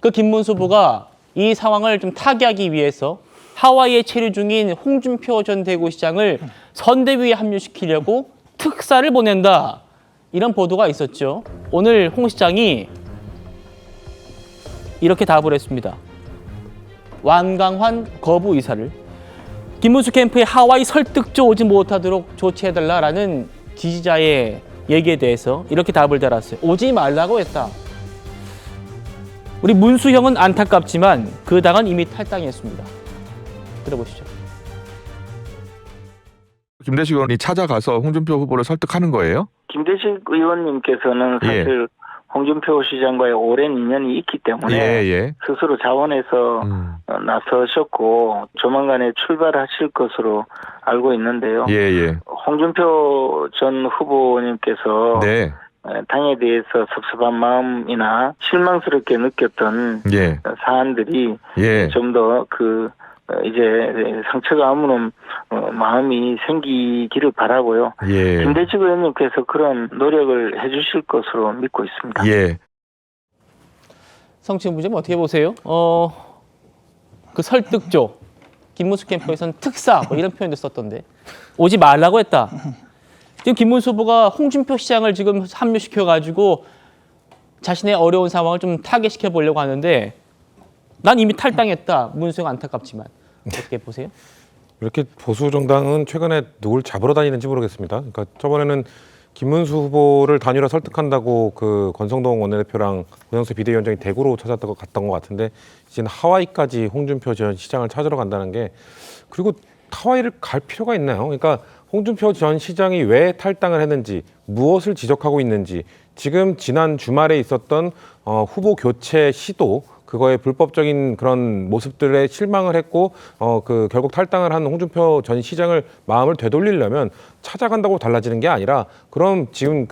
그 김문수 후보가 이 상황을 좀 타개하기 위해서 하와이에 체류 중인 홍준표 전 대구시장을 선대위에 합류시키려고 특사를 보낸다. 이런 보도가 있었죠. 오늘 홍 시장이 이렇게 답을 했습니다. 완강한 거부 의사를 김문수 캠프에 하와이 설득조 오지 못하도록 조치해달라라는 지지자의 얘기에 대해서 이렇게 답을 달았어요. 오지 말라고 했다. 우리 문수 형은 안타깝지만 그 당은 이미 탈당했습니다. 들어보시죠. 김대식 의원이 찾아가서 홍준표 후보를 설득하는 거예요? 김대식 의원님께서는 사실 홍준표 시장과의 오랜 인연이 있기 때문에 스스로 자원해서 나서셨고 조만간에 출발하실 것으로 알고 있는데요. 홍준표 전 후보님께서 당에 대해서 섭섭한 마음이나 실망스럽게 느꼈던 사안들이 좀 더 이제 상처가 아무런 마음이 생기기를 바라고요. 김대식 의원님께서 그런 노력을 해주실 것으로 믿고 있습니다. 성층 부장님 어떻게 보세요? 그 설득조, 김문수 캠프에서는 특사 뭐 이런 표현도 썼던데 오지 말라고 했다. 지금 김문수 후보가 홍준표 시장을 지금 합류시켜가지고 자신의 어려운 상황을 좀 타개시켜 보려고 하는데 난 이미 탈당했다. 문수 형 안타깝지만. 어떻게 보세요? 이렇게 보수 정당은 최근에 누굴 잡으러 다니는지 모르겠습니다. 그러니까 저번에는 김문수 후보를 단일화 설득한다고 그 권성동 원내대표랑 고영수 비대위원장이 대구로 찾았다고 갔던 것 같은데 이제는 하와이까지 홍준표 전 시장을 찾으러 간다는 게 그리고 하와이를 갈 필요가 있나요? 그러니까 홍준표 전 시장이 왜 탈당을 했는지 무엇을 지적하고 있는지 지금 지난 주말에 있었던 후보 교체 시도 그거에 불법적인 그런 모습들에 실망을 했고 결국 탈당을 한 홍준표 전 시장을 마음을 되돌리려면 찾아간다고 달라지는 게 아니라 그럼 지금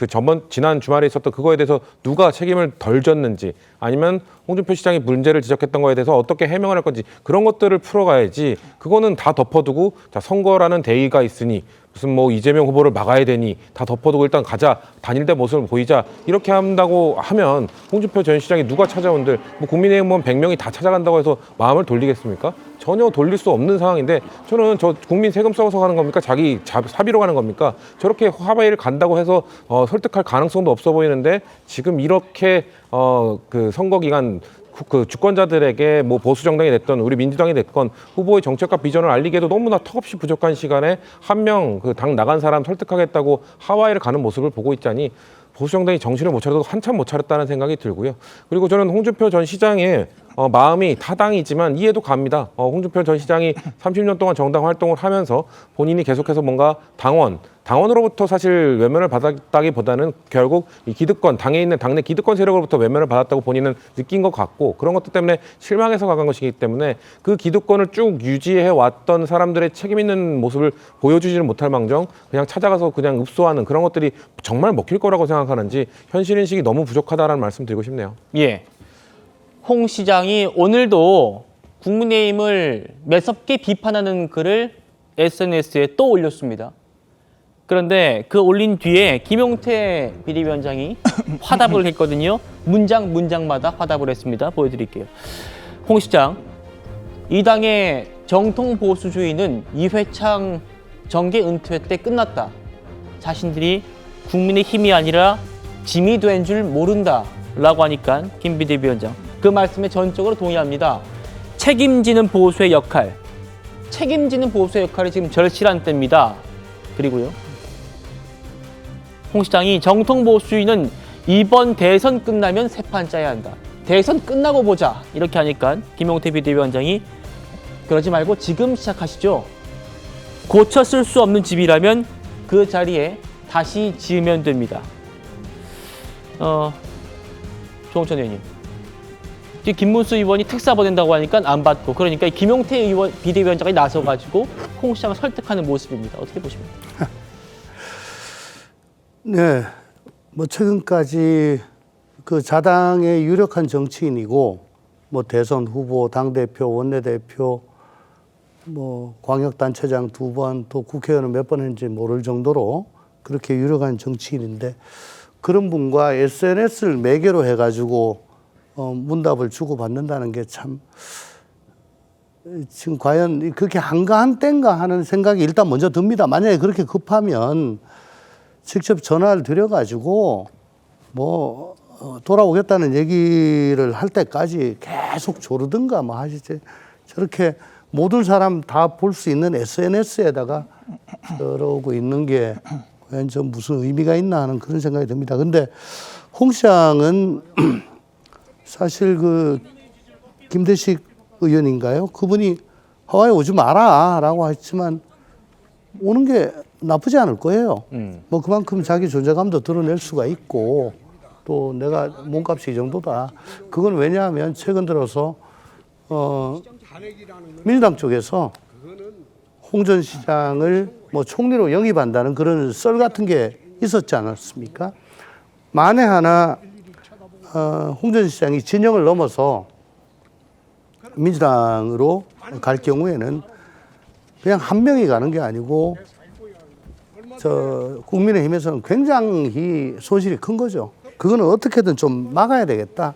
지난 주말에 있었던 그거에 대해서 누가 책임을 덜 졌는지 아니면 홍준표 시장이 문제를 지적했던 거에 대해서 어떻게 해명을 할 건지 그런 것들을 풀어가야지 그거는 다 덮어두고 자 선거라는 대의가 있으니 무슨 뭐 이재명 후보를 막아야 되니 다 덮어두고 일단 가자 단일대 모습을 보이자 이렇게 한다고 하면 홍준표 전 시장이 누가 찾아온들 뭐 국민의힘 100명이 다 찾아간다고 해서 마음을 돌리겠습니까? 전혀 돌릴 수 없는 상황인데 저는 저 국민 세금 써서 가는 겁니까? 자기 사비로 가는 겁니까? 저렇게 하와이를 간다고 해서 설득할 가능성도 없어 보이는데 지금 이렇게 그 선거 기간 그 주권자들에게 뭐 보수 정당이 됐던 우리 민주당이 됐건 후보의 정책과 비전을 알리기에도 너무나 턱없이 부족한 시간에 한 명 그 당 나간 사람 설득하겠다고 하와이를 가는 모습을 보고 있자니 보수 정당이 정신을 못 차려도 한참 못 차렸다는 생각이 들고요. 그리고 저는 홍준표 전 시장의 마음이 타당이지만 이해도 갑니다. 홍준표 전 시장이 30년 동안 정당 활동을 하면서 본인이 계속해서 뭔가 당원으로부터 사실 외면을 받았다기보다는 결국 이 기득권, 당에 있는 당내 기득권 세력으로부터 외면을 받았다고 본인은 느낀 것 같고 그런 것들 때문에 실망해서 간 것이기 때문에 그 기득권을 쭉 유지해 왔던 사람들의 책임 있는 모습을 보여주지는 못할 망정 그냥 찾아가서 그냥 읍소하는 그런 것들이 정말 먹힐 거라고 생각하는지 현실인식이 너무 부족하다라는 말씀 드리고 싶네요. 홍 시장이 오늘도 국민의힘을 매섭게 비판하는 글을 SNS에 또 올렸습니다. 그런데 그 올린 뒤에 김용태 비대위원장이 화답을 했거든요. 문장마다 화답을 했습니다. 보여드릴게요. 홍 시장, 이 당의 정통 보수주의는 이회창 정계 은퇴 때 끝났다. 자신들이 국민의 힘이 아니라 짐이 된 줄 모른다. 라고 하니까 김 비대위원장 그 말씀에 전적으로 동의합니다. 책임지는 보수의 역할이 지금 절실한 때입니다. 그리고요. 홍 시장이 정통 보수주의는 이번 대선 끝나면 새 판 짜야 한다. 대선 끝나고 보자. 이렇게 하니까 김용태 비대위원장이 그러지 말고 지금 시작하시죠. 고쳐 쓸 수 없는 집이라면 그 자리에 다시 지으면 됩니다. 조홍천 의원님. 김문수 의원이 특사 보낸다고 하니까 안 받고 그러니까 김용태 의원 비대위원장이 나서가지고 홍 시장을 설득하는 모습입니다. 어떻게 보십니까? 네, 뭐 최근까지 그 자당의 유력한 정치인이고 뭐 대선 후보, 당대표, 원내대표, 뭐 광역단체장 2번, 또 국회의원을 몇 번 했는지 모를 정도로 그렇게 유력한 정치인인데 그런 분과 SNS를 매개로 해가지고 문답을 주고받는다는 게 참 지금 과연 그렇게 한가한 때인가 하는 생각이 일단 먼저 듭니다. 만약에 그렇게 급하면 직접 전화를 드려가지고 뭐 돌아오겠다는 얘기를 할 때까지 계속 조르든가 뭐 하시지. 저렇게 모든 사람 다 볼 수 있는 SNS에다가 저러고 있는 게 과연 좀 무슨 의미가 있나 하는 그런 생각이 듭니다. 근데 홍 시장은 사실 그 김대식 의원인가요? 그분이 하와이 오지 마라라고 했지만 오는 게 나쁘지 않을 거예요. 뭐 그만큼 자기 존재감도 드러낼 수가 있고 또 내가 몸값이 이 정도다. 그건 왜냐하면 최근 들어서 민주당 쪽에서 홍 전 시장을 뭐 총리로 영입한다는 그런 썰 같은 게 있었지 않았습니까? 만에 하나 홍 전 시장이 진영을 넘어서 민주당으로 갈 경우에는 그냥 한 명이 가는 게 아니고 국민의힘에서는 굉장히 손실이 큰 거죠. 그거는 어떻게든 좀 막아야 되겠다.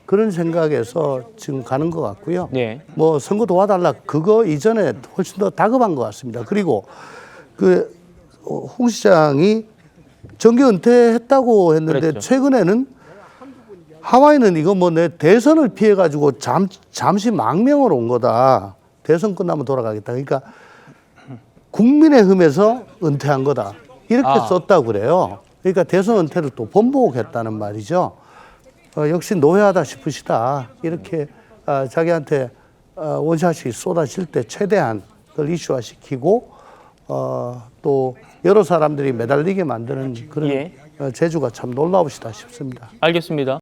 그런 생각에서 지금 가는 것 같고요. 네. 뭐 선거 도와달라 그거 이전에 훨씬 더 다급한 것 같습니다. 그리고 홍 시장이 정계 은퇴했다고 했는데 그랬죠. 최근에는 하와이는 이거 뭐 내 대선을 피해 가지고 잠시 망명으로 온 거다. 대선 끝나면 돌아가겠다. 그러니까 국민의힘에서 은퇴한 거다. 이렇게 썼다고 그래요. 그러니까 대선 은퇴를 또 번복했다는 말이죠. 역시 노회하다 싶으시다. 이렇게 자기한테 원샷이 쏟아질 때 최대한 그걸 이슈화시키고 또 여러 사람들이 매달리게 만드는 그런 예. 재주가 참 놀라우시다 싶습니다. 알겠습니다.